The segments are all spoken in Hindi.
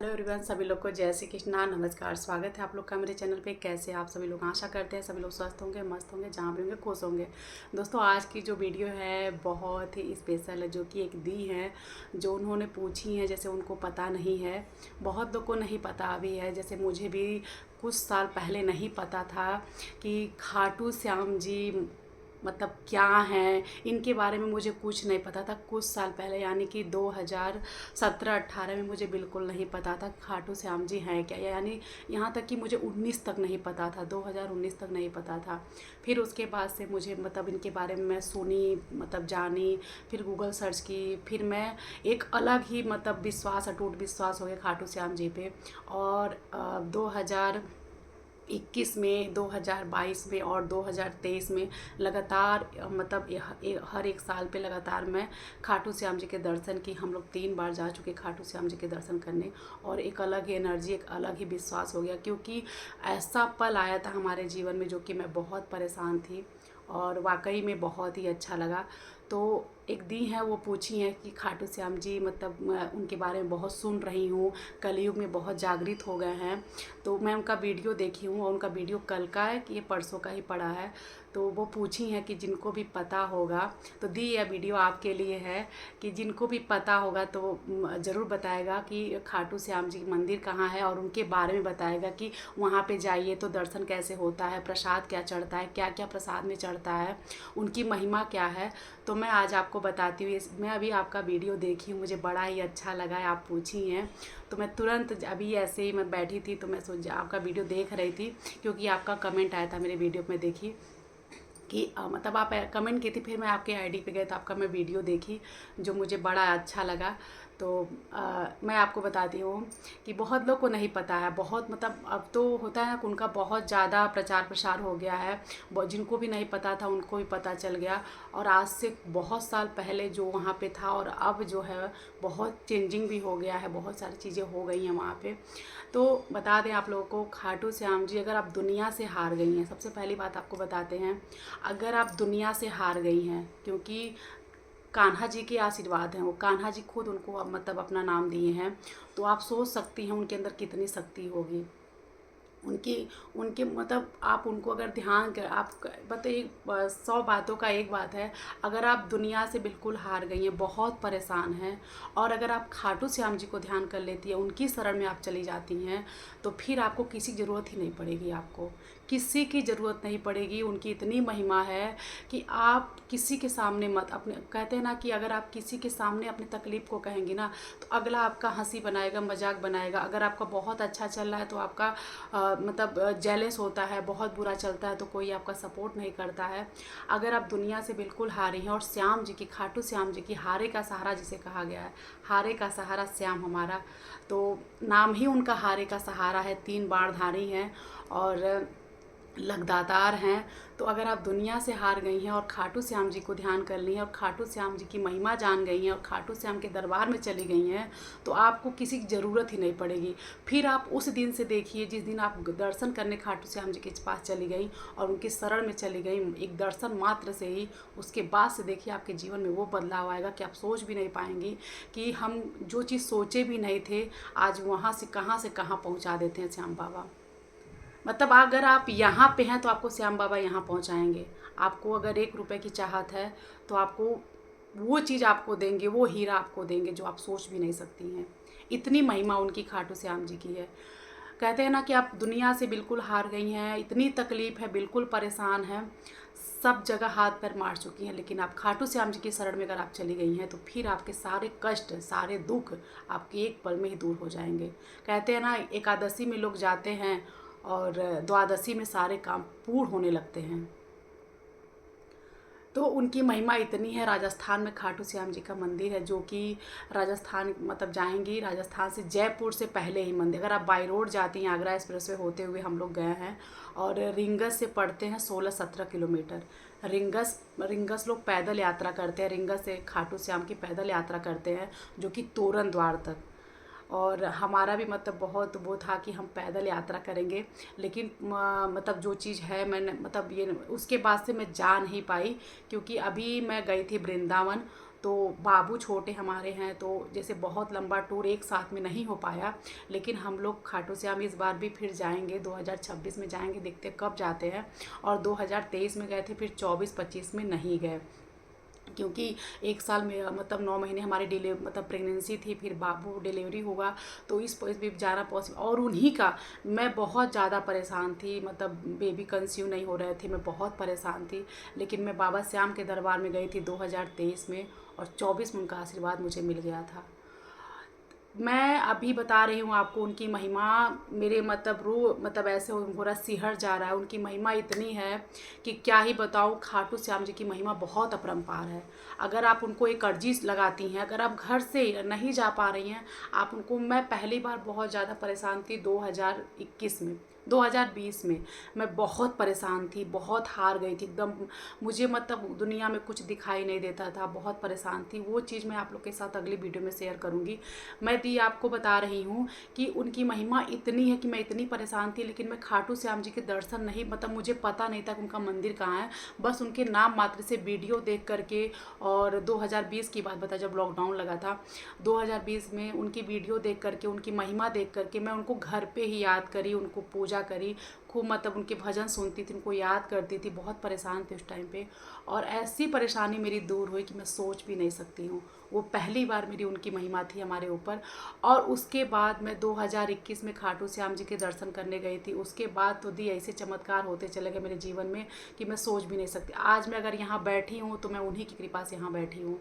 हेलो एवरीवन, सभी लोग को जय श्री कृष्णा। नमस्कार, स्वागत है आप लोग का मेरे चैनल पे। कैसे आप सभी लोग? आशा करते हैं सभी लोग स्वस्थ होंगे, मस्त होंगे, जहाँ भी होंगे खुश होंगे। दोस्तों, आज की जो वीडियो है बहुत ही स्पेशल है, जो कि एक दी है जो उन्होंने पूछी है, जैसे उनको पता नहीं है। बहुत लोग को नहीं पता भी है, जैसे मुझे भी कुछ साल पहले नहीं पता था कि खाटू श्याम जी मतलब क्या हैं। इनके बारे में मुझे कुछ नहीं पता था कुछ साल पहले, यानी कि 2017-18 में मुझे बिल्कुल नहीं पता था खाटू श्याम जी हैं क्या। यानी यहाँ तक कि मुझे 19 तक नहीं पता था, 2019 तक नहीं पता था। फिर उसके बाद से मुझे मतलब इनके बारे में मैं सुनी, मतलब जानी, फिर गूगल सर्च की, फिर मैं एक अलग ही मतलब विश्वास, अटूट विश्वास हो गया खाटू श्याम जी पे। और 2021 में, 2022 में और 2023 में लगातार मतलब हर एक साल पे लगातार मैं खाटू श्याम जी के दर्शन की, हम लोग 3 बार जा चुके खाटू श्याम जी के दर्शन करने। और एक अलग ही एनर्जी, एक अलग ही विश्वास हो गया, क्योंकि ऐसा पल आया था हमारे जीवन में जो कि मैं बहुत परेशान थी और वाकई में बहुत ही अच्छा लगा। तो एक दी है, वो पूछी हैं कि खाटू श्याम जी मतलब मैं उनके बारे में बहुत सुन रही हूँ, कलयुग में बहुत जागृत हो गए हैं। तो मैं उनका वीडियो देखी हूँ और उनका वीडियो कल का है कि ये परसों का ही पड़ा है। तो वो पूछी हैं कि जिनको भी पता होगा, तो दी यह वीडियो आपके लिए है कि जिनको भी पता होगा तो ज़रूर बताएगा कि खाटू श्याम जी मंदिर कहाँ है, और उनके बारे में बताएगा कि वहाँ पे जाइए तो दर्शन कैसे होता है, प्रसाद क्या चढ़ता है, क्या क्या प्रसाद में चढ़ता है, उनकी महिमा क्या है। तो मैं आज आपको बताती हूँ। मैं अभी आपका वीडियो देखी हूँ, मुझे बड़ा ही अच्छा लगा है, आप पूछी हैं तो मैं तुरंत अभी ऐसे ही मैं बैठी थी तो मैं सोच आपका वीडियो देख रही थी, क्योंकि आपका कमेंट आया था मेरे वीडियो में, देखी कि मतलब आप कमेंट की थी। फिर मैं आपके आईडी पे गए तो आपका मैं वीडियो देखी जो मुझे बड़ा अच्छा लगा। तो मैं आपको बताती हूँ कि बहुत लोग को नहीं पता है, बहुत मतलब अब तो होता है ना कि उनका बहुत ज़्यादा प्रचार प्रसार हो गया है, जिनको भी नहीं पता था उनको भी पता चल गया। और आज से बहुत साल पहले जो वहाँ पे था और अब जो है बहुत चेंजिंग भी हो गया है, बहुत सारी चीज़ें हो गई हैं वहाँ पे। तो बता दें आप लोगों को, खाटू श्याम जी अगर आप दुनिया से हार गई हैं, सबसे पहली बात आपको बताते हैं, अगर आप दुनिया से हार गई हैं, क्योंकि कान्हा जी के आशीर्वाद हैं, वो कान्हा जी खुद उनको अब मतलब अपना नाम दिए हैं, तो आप सोच सकती हैं उनके अंदर कितनी शक्ति होगी। उनकी उनके मतलब आप उनको अगर ध्यान कर आप बताइए, 100 बातों का एक बात है, अगर आप दुनिया से बिल्कुल हार गई हैं, बहुत परेशान हैं, और अगर आप खाटू श्याम जी को ध्यान कर लेती हैं, उनकी शरण में आप चली जाती हैं, तो फिर आपको किसी की ज़रूरत ही नहीं पड़ेगी, आपको किसी की ज़रूरत नहीं पड़ेगी। उनकी इतनी महिमा है कि आप किसी के सामने मत अपने, कहते हैं ना कि अगर आप किसी के सामने अपनी तकलीफ़ को कहेंगी ना तो अगला आपका हंसी बनाएगा, मजाक बनाएगा। अगर आपका बहुत अच्छा चल रहा है तो आपका मतलब जेलस होता है, बहुत बुरा चलता है तो कोई आपका सपोर्ट नहीं करता है। अगर आप दुनिया से बिल्कुल हारी हैं, और श्याम जी की, खाटू श्याम जी की, हारे का सहारा जिसे कहा गया है, हारे का सहारा श्याम हमारा, तो नाम ही उनका हारे का सहारा है। 3 बाणधारी हैं और लगदातार हैं। तो अगर आप दुनिया से हार गई हैं और खाटू श्याम जी को ध्यान कर ली हैं और खाटू श्याम जी की महिमा जान गई हैं और खाटू श्याम के दरबार में चली गई हैं, तो आपको किसी की ज़रूरत ही नहीं पड़ेगी। फिर आप उस दिन से देखिए, जिस दिन आप दर्शन करने खाटू श्याम जी के पास चली गई और उनकी शरण में चली गई, एक दर्शन मात्र से ही, उसके बाद से देखिए आपके जीवन में वो बदलाव आएगा कि आप सोच भी नहीं पाएंगी कि हम जो चीज़ सोचे भी नहीं थे, आज वहाँ से कहाँ पहुँचा देते हैं श्याम बाबा। मतलब अगर आप यहाँ पे हैं तो आपको श्याम बाबा यहाँ पहुँचाएंगे। आपको अगर 1 रुपए की चाहत है तो आपको वो चीज़ आपको देंगे, वो हीरा आपको देंगे जो आप सोच भी नहीं सकती हैं। इतनी महिमा उनकी खाटू श्याम जी की है। कहते हैं ना कि आप दुनिया से बिल्कुल हार गई हैं, इतनी तकलीफ़ है, बिल्कुल परेशान हैं, सब जगह हाथ पैर मार चुकी हैं, लेकिन आप खाटू श्याम जी की शरण में अगर आप चली गई हैं तो फिर आपके सारे कष्ट, सारे दुख आपके एक पल में ही दूर हो जाएंगे। कहते हैं ना, एकादशी में लोग जाते हैं और द्वादशी में सारे काम पूर्ण होने लगते हैं। तो उनकी महिमा इतनी है। राजस्थान में खाटू श्याम जी का मंदिर है, जो कि राजस्थान मतलब जाएंगी, राजस्थान से जयपुर से पहले ही मंदिर, अगर आप बाई रोड जाती हैं, आगरा एक्सप्रेस वे होते हुए हम लोग गए हैं, और रिंगस से पड़ते हैं 16-17 किलोमीटर। रिंगस लोग पैदल यात्रा करते हैं, रिंगस से खाटू श्याम की पैदल यात्रा करते हैं, जो कि तोरण द्वार तक। और हमारा भी मतलब बहुत वो था कि हम पैदल यात्रा करेंगे, लेकिन मतलब जो चीज़ है, मैंने मतलब ये उसके बाद से मैं जा नहीं पाई, क्योंकि अभी मैं गई थी वृंदावन, तो बाबू छोटे हमारे हैं, तो जैसे बहुत लंबा टूर एक साथ में नहीं हो पाया, लेकिन हम लोग खाटू श्याम इस बार भी फिर जाएंगे, 2026 में जाएंगे, देखते हैं कब जाते हैं। और 2023 में गए थे, फिर 24-25 में नहीं गए, क्योंकि एक साल में मतलब 9 महीने हमारी मतलब प्रेगनेंसी थी, फिर बाबू डिलीवरी हुआ, तो इस भी जाना पॉसिबल। और उन्हीं का मैं बहुत ज़्यादा परेशान थी, मतलब बेबी कंसीव नहीं हो रहे थे, मैं बहुत परेशान थी। लेकिन मैं बाबा श्याम के दरबार में गई थी 2023 में, और 24 में उनका आशीर्वाद मुझे मिल गया था। मैं अभी बता रही हूँ आपको उनकी महिमा, मेरे मतलब रूह मतलब ऐसे पूरा सिहर जा रहा है। उनकी महिमा इतनी है कि क्या ही बताऊँ। खाटू श्याम जी की महिमा बहुत अपरंपार है। अगर आप उनको एक अर्जी लगाती हैं, अगर आप घर से नहीं जा पा रही हैं, आप उनको, मैं पहली बार बहुत ज़्यादा परेशान थी 2021 में, 2020 में मैं बहुत परेशान थी, बहुत हार गई थी एकदम, मुझे मतलब दुनिया में कुछ दिखाई नहीं देता था, बहुत परेशान थी। वो चीज़ मैं आप लोग के साथ अगली वीडियो में शेयर करूँगी। मैं दी आपको बता रही हूँ कि उनकी महिमा इतनी है कि मैं इतनी परेशान थी, लेकिन मैं खाटू श्याम जी के दर्शन नहीं, मतलब मुझे पता नहीं था कि उनका मंदिर कहाँ है, बस उनके नाम मात्र से वीडियो देख करके। और 2020 की बात बता, जब लॉकडाउन लगा था 2020 में, उनकी वीडियो देख करके, उनकी महिमा देख करके मैं उनको घर पे ही याद करी, उनको पूजा करी खूब, मतलब उनके भजन सुनती थी, उनको याद करती थी। बहुत परेशान थी उस टाइम पे, और ऐसी परेशानी मेरी दूर हुई कि मैं सोच भी नहीं सकती हूँ। वो पहली बार मेरी उनकी महिमा थी हमारे ऊपर। और उसके बाद मैं 2021 में खाटू श्याम जी के दर्शन करने गई थी। उसके बाद तो दी ऐसे चमत्कार होते चले गए मेरे जीवन में कि मैं सोच भी नहीं सकती। आज मैं अगर यहाँ बैठी हूँ तो मैं उन्हीं की कृपा से यहाँ बैठी हूँ।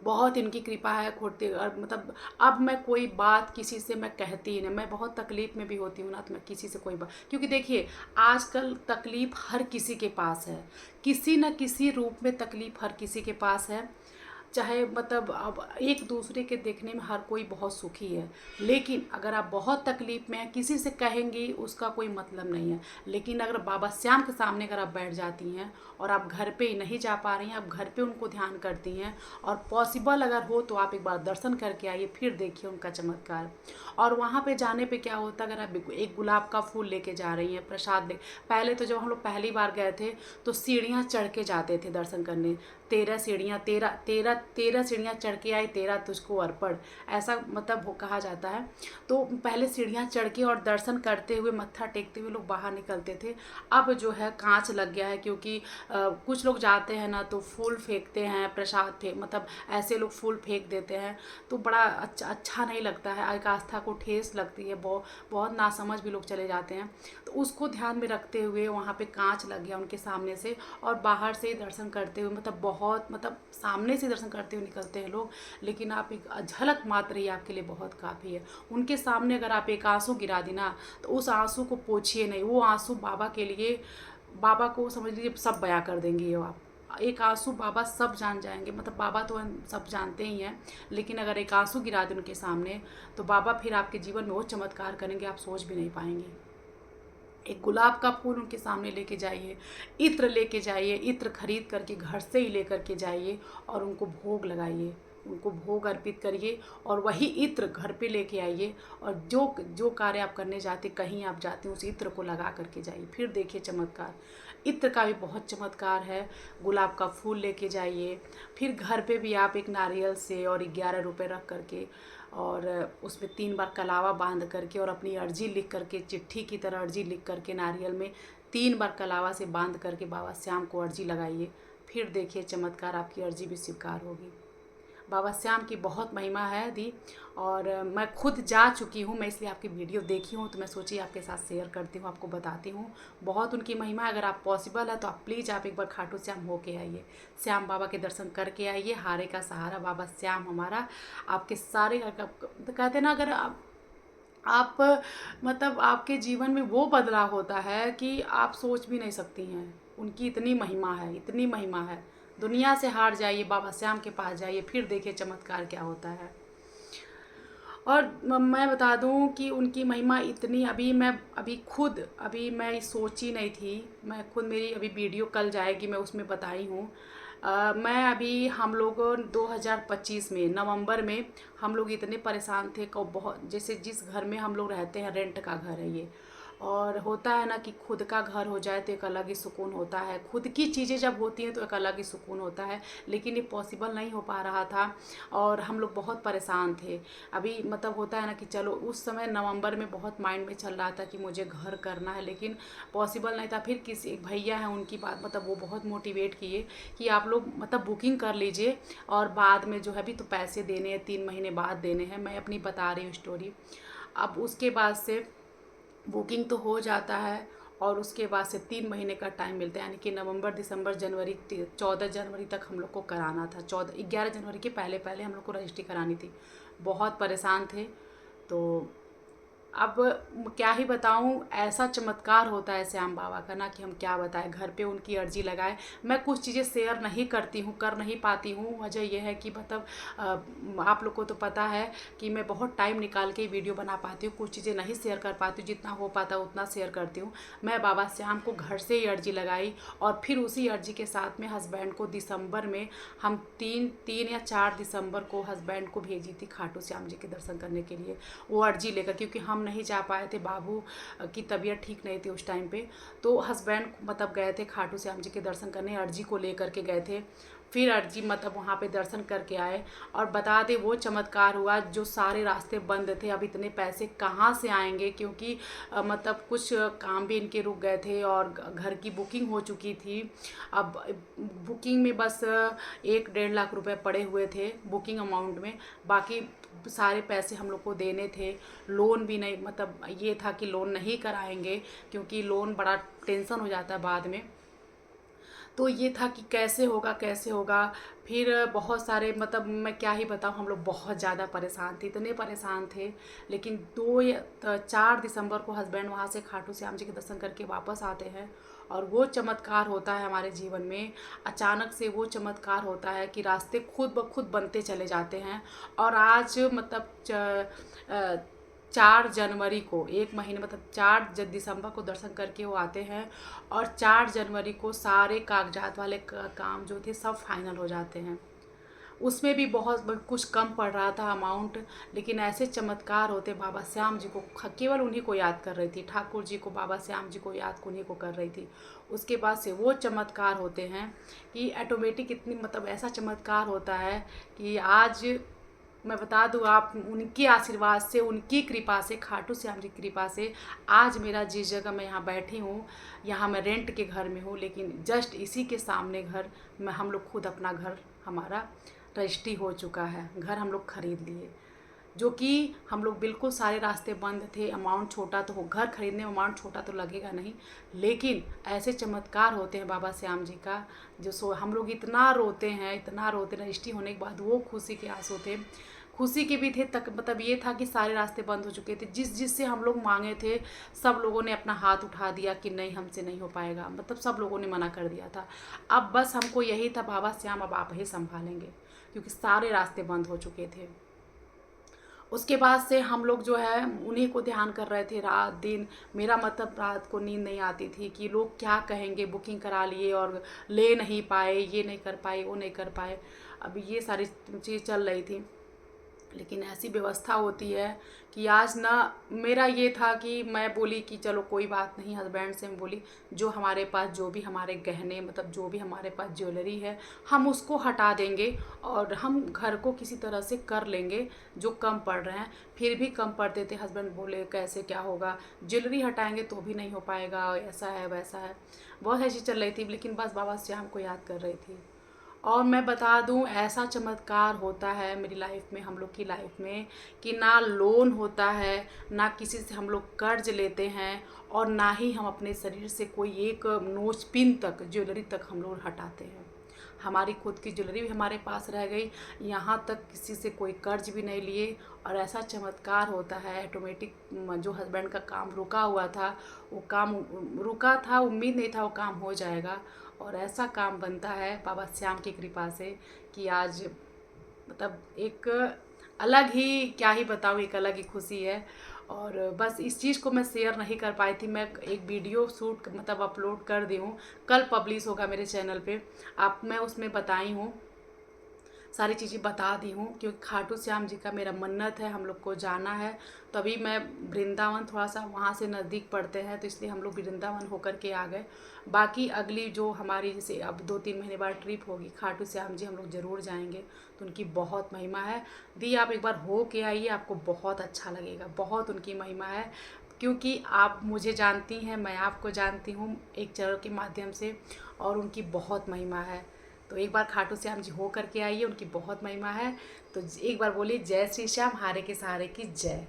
बहुत इनकी कृपा है खोटी, और मतलब अब मैं कोई बात किसी से मैं कहती ही नहीं। मैं बहुत तकलीफ़ में भी होती हूँ ना, तो मैं किसी से कोई बात, क्योंकि देखिए आजकल तकलीफ़ हर किसी के पास है, किसी न किसी रूप में तकलीफ़ हर किसी के पास है। चाहे मतलब अब एक दूसरे के देखने में हर कोई बहुत सुखी है, लेकिन अगर आप बहुत तकलीफ़ में हैं, किसी से कहेंगी उसका कोई मतलब नहीं है। लेकिन अगर बाबा श्याम के सामने अगर आप बैठ जाती हैं और आप घर पे नहीं जा पा रही हैं, आप घर पे उनको ध्यान करती हैं, और पॉसिबल अगर हो तो आप एक बार दर्शन करके आइए, फिर देखिए उनका चमत्कार। और वहाँ पे जाने पे क्या होता है, अगर आप एक गुलाब का फूल लेके जा रही हैं, प्रसाद ले, पहले तो जब हम लोग पहली बार गए थे तो सीढ़ियाँ चढ़ के जाते थे दर्शन करने, 13 सीढ़ियाँ, 13 सीढ़ियाँ चढ़ के आई, 13 तुझको अर्पण, ऐसा मतलब वो कहा जाता है। तो पहले सीढ़ियाँ चढ़ के और दर्शन करते हुए, मत्था टेकते हुए लोग बाहर निकलते थे। अब जो है कांच लग गया है, क्योंकि कुछ लोग जाते हैं ना तो फूल फेंकते हैं, प्रसाद फेंक, मतलब ऐसे लोग फूल फेंक देते हैं, तो बड़ा अच्छा नहीं लगता है, एक आस्था को ठेस लगती है, बहुत नासमझ भी लोग चले जाते हैं। तो उसको ध्यान में रखते हुए वहाँ पे कांच लग गया उनके सामने से, और बाहर से ही दर्शन करते हुए, मतलब बहुत, मतलब सामने से दर्शन करते हुए निकलते हैं लोग, लेकिन आप एक झलक मात्र ही आपके लिए बहुत काफ़ी है। उनके सामने अगर आप एक आंसू गिरा दी ना, तो उस आंसू को पोंछिए नहीं, वो आंसू बाबा के लिए, बाबा को समझ लीजिए सब बयां कर देंगे ये आप। एक आंसू बाबा सब जान जाएंगे, मतलब बाबा तो हम सब जानते ही हैं, लेकिन अगर एक आंसू गिरा दें उनके सामने, तो बाबा फिर आपके जीवन में वो चमत्कार करेंगे, आप सोच भी नहीं पाएंगे। एक गुलाब का फूल उनके सामने लेके जाइए, इत्र लेके जाइए, इत्र खरीद करके घर से ही लेकर के जाइए, और उनको भोग लगाइए, उनको भोग अर्पित करिए, और वही इत्र घर पे लेके आइए, और जो जो कार्य आप करने जाते, कहीं आप जाते हैं, उस इत्र को लगा करके जाइए, फिर देखिए चमत्कार। इत्र का भी बहुत चमत्कार है। गुलाब का फूल लेके जाइए, फिर घर पे भी आप एक नारियल से और 11 रुपये रख करके, और उसमें 3 बार कलावा बांध करके, और अपनी अर्जी लिख करके, चिट्ठी की तरह अर्जी लिख करके नारियल में 3 बार कलावा से बांध करके बाबा श्याम को अर्जी लगाइए, फिर देखिए चमत्कार, आपकी अर्जी भी स्वीकार होगी। बाबा श्याम की बहुत महिमा है दी, और मैं खुद जा चुकी हूँ, मैं इसलिए आपकी वीडियो देखी हूँ, तो मैं सोची आपके साथ शेयर करती हूँ, आपको बताती हूँ। बहुत उनकी महिमा है। अगर आप पॉसिबल है तो आप प्लीज़ आप एक बार खाटू श्याम होके आइए, श्याम बाबा के दर्शन करके आइए। हारे का सहारा बाबा श्याम हमारा आपके सारे, तो कहते हैं ना, अगर आप मतलब आपके जीवन में वो बदलाव होता है कि आप सोच भी नहीं सकती हैं। उनकी इतनी महिमा है, इतनी महिमा है। दुनिया से हार जाइए, बाबा श्याम के पास जाइए, फिर देखिए चमत्कार क्या होता है। और मैं बता दूं कि उनकी महिमा इतनी, अभी मैं सोची नहीं थी, मैं खुद, मेरी अभी वीडियो कल जाएगी, मैं उसमें बताई हूँ। मैं अभी, हम लोग 2025 में नवंबर में हम लोग इतने परेशान थे कि बहुत, जैसे जिस घर में हम लोग रहते हैं, रेंट का घर है ये, और होता है ना कि खुद का घर हो जाए तो एक अलग ही सुकून होता है, खुद की चीज़ें जब होती हैं तो एक अलग ही सुकून होता है। लेकिन ये पॉसिबल नहीं हो पा रहा था और हम लोग बहुत परेशान थे। अभी मतलब होता है ना कि चलो उस समय नवंबर में बहुत माइंड में चल रहा था कि मुझे घर करना है, लेकिन पॉसिबल नहीं था। फिर किसी एक भैया हैं, उनकी बात मतलब वो बहुत मोटिवेट किए कि आप लोग मतलब बुकिंग कर लीजिए और बाद में जो है अभी तो पैसे देने हैं, 3 महीने बाद देने हैं। मैं अपनी बता रही हूँ स्टोरी। अब उसके बाद से बुकिंग तो हो जाता है और उसके बाद से 3 महीने का टाइम मिलता है, यानी कि नवंबर दिसंबर जनवरी 14 जनवरी तक हम लोग को कराना था। 11 जनवरी के पहले पहले हम लोग को रजिस्ट्री करानी थी। बहुत परेशान थे। तो अब क्या ही बताऊं, ऐसा चमत्कार होता है श्याम बाबा का ना कि हम क्या बताएं। घर पे उनकी अर्जी लगाए। मैं कुछ चीज़ें शेयर नहीं करती हूँ, कर नहीं पाती हूँ। वजह यह है कि मतलब आप लोग को तो पता है कि मैं बहुत टाइम निकाल के वीडियो बना पाती हूँ, कुछ चीज़ें नहीं शेयर कर पाती हूँ। जितना हो पाता उतना शेयर करती हूँ। मैं बाबा श्याम को घर से ही अर्जी लगाई और फिर उसी अर्जी के साथ में हस्बैंड को दिसंबर में हम 3 या 4 दिसंबर को हस्बैंड को भेजी थी खाटू श्याम जी के दर्शन करने के लिए, वो अर्जी लेकर। क्योंकि हम नहीं जा पाए थे, बाबू की तबीयत ठीक नहीं थी उस टाइम पे। तो हस्बैंड मतलब गए थे खाटू श्याम जी के दर्शन करने, अर्जी को लेकर के गए थे। फिर अर्जी मतलब वहाँ पे दर्शन करके आए और बता दें वो चमत्कार हुआ, जो सारे रास्ते बंद थे। अब इतने पैसे कहाँ से आएंगे, क्योंकि मतलब कुछ काम भी इनके रुक गए थे और घर की बुकिंग हो चुकी थी। अब बुकिंग में बस 1-1.5 लाख रुपए पड़े हुए थे बुकिंग अमाउंट में। बाकी सारे पैसे हम लोग को देने थे। लोन भी नहीं, मतलब ये था कि लोन नहीं कराएंगे क्योंकि लोन बड़ा टेंशन हो जाता है बाद में। तो ये था कि कैसे होगा कैसे होगा। फिर बहुत सारे मतलब मैं क्या ही बताऊँ, हम लोग बहुत ज़्यादा परेशान थे, इतने परेशान थे। लेकिन 4 दिसंबर को हस्बैंड वहाँ से खाटू श्याम जी के दर्शन करके वापस आते हैं और वो चमत्कार होता है हमारे जीवन में। अचानक से वो चमत्कार होता है कि रास्ते खुद ब खुद बनते चले जाते हैं। और आज मतलब 4 जनवरी को, 1 महीने मतलब 4 दिसंबर को दर्शन करके वो आते हैं और 4 जनवरी को सारे कागजात वाले काम जो थे सब फाइनल हो जाते हैं। उसमें भी बहुत कुछ कम पड़ रहा था अमाउंट, लेकिन ऐसे चमत्कार होते। बाबा श्याम जी को केवल उन्हीं को याद कर रही थी, ठाकुर जी को, बाबा श्याम जी को याद उन्हीं को कर रही थी। उसके बाद से वो चमत्कार होते हैं कि ऑटोमेटिक इतनी मतलब ऐसा चमत्कार होता है कि आज मैं बता दूँ आप, उनके आशीर्वाद से, उनकी कृपा से, खाटू श्याम जी की कृपा से आज मेरा जिस जगह मैं यहाँ बैठी हूँ, यहाँ मैं रेंट के घर में हूँ, लेकिन जस्ट इसी के सामने घर में हम लोग खुद अपना घर, हमारा रजिस्ट्री हो चुका है। घर हम लोग खरीद लिए, जो कि हम लोग बिल्कुल सारे रास्ते बंद थे। अमाउंट छोटा तो हो, घर खरीदने में अमाउंट छोटा तो लगेगा नहीं, लेकिन ऐसे चमत्कार होते हैं बाबा श्याम जी का जो हम लोग इतना रोते हैं, इतना रोते। रजिस्ट्री होने के बाद वो खुशी के आंसू थे, खुशी के भी थे तक। मतलब ये था कि सारे रास्ते बंद हो चुके थे। जिससे हम लोग मांगे थे सब लोगों ने अपना हाथ उठा दिया कि नहीं, हमसे नहीं हो पाएगा। मतलब सब लोगों ने मना कर दिया था। अब बस हमको यही था, बाबा श्याम अब आप ही संभालेंगे, क्योंकि सारे रास्ते बंद हो चुके थे। उसके बाद से हम लोग जो है उन्हीं को ध्यान कर रहे थे रात दिन। मेरा मतलब रात को नींद नहीं आती थी कि लोग क्या कहेंगे, बुकिंग करा लिए और ले नहीं पाए, ये नहीं कर पाए, वो नहीं कर पाए। अब ये सारी चीज़ चल रही थी। लेकिन ऐसी व्यवस्था होती है कि आज ना, मेरा ये था कि मैं बोली कि चलो कोई बात नहीं, हस्बैंड से मैं बोली जो हमारे पास, जो भी हमारे गहने, मतलब जो भी हमारे पास ज्वेलरी है, हम उसको हटा देंगे और हम घर को किसी तरह से कर लेंगे जो कम पड़ रहे हैं। फिर भी कम पड़ते थे। हस्बैंड बोले कैसे क्या होगा, ज्वेलरी हटाएंगे तो भी नहीं हो पाएगा, ऐसा है वैसा है। बहुत ऐसी चल रही थी, लेकिन बस बाबा श्याम को याद कर रही थी। और मैं बता दूं, ऐसा चमत्कार होता है मेरी लाइफ में, हम लोग की लाइफ में, कि ना लोन होता है, ना किसी से हम लोग कर्ज लेते हैं, और ना ही हम अपने शरीर से कोई एक नोच पिन तक, ज्वेलरी तक हम लोग हटाते हैं। हमारी खुद की ज्वेलरी भी हमारे पास रह गई, यहाँ तक किसी से कोई कर्ज भी नहीं लिए। और ऐसा चमत्कार होता है ऑटोमेटिक। जो हस्बैंड का काम रुका हुआ था, वो काम रुका था, उम्मीद नहीं था वो काम हो जाएगा, और ऐसा काम बनता है बाबा श्याम की कृपा से कि आज मतलब एक अलग ही, क्या ही बताऊँ, एक अलग ही खुशी है। और बस इस चीज़ को मैं शेयर नहीं कर पाई थी। मैं एक वीडियो शूट मतलब अपलोड कर दी हूँ, कल पब्लिश होगा मेरे चैनल पे। मैं उसमें बताई हूँ सारी चीज़ें बता दी हूँ, क्योंकि खाटू श्याम जी का मेरा मन्नत है, हम लोग को जाना है। तो अभी मैं वृंदावन थोड़ा सा वहाँ से नज़दीक पड़ते हैं, तो इसलिए हम लोग वृंदावन होकर के आ गए। बाकी अगली जो हमारी जैसे अब 2-3 महीने बाद ट्रिप होगी, खाटू श्याम जी हम लोग ज़रूर जाएंगे। तो उनकी बहुत महिमा है दी, आप एक बार हो के आइए, आपको बहुत अच्छा लगेगा। बहुत उनकी महिमा है, क्योंकि आप मुझे जानती हैं, मैं आपको जानती हूँ एक चैनल के माध्यम से, और उनकी बहुत महिमा है। तो एक बार खाटू श्याम जी हो करके आइए, उनकी बहुत महिमा है। तो एक बार बोलिए जय श्री श्याम, हारे के सहारे की जय।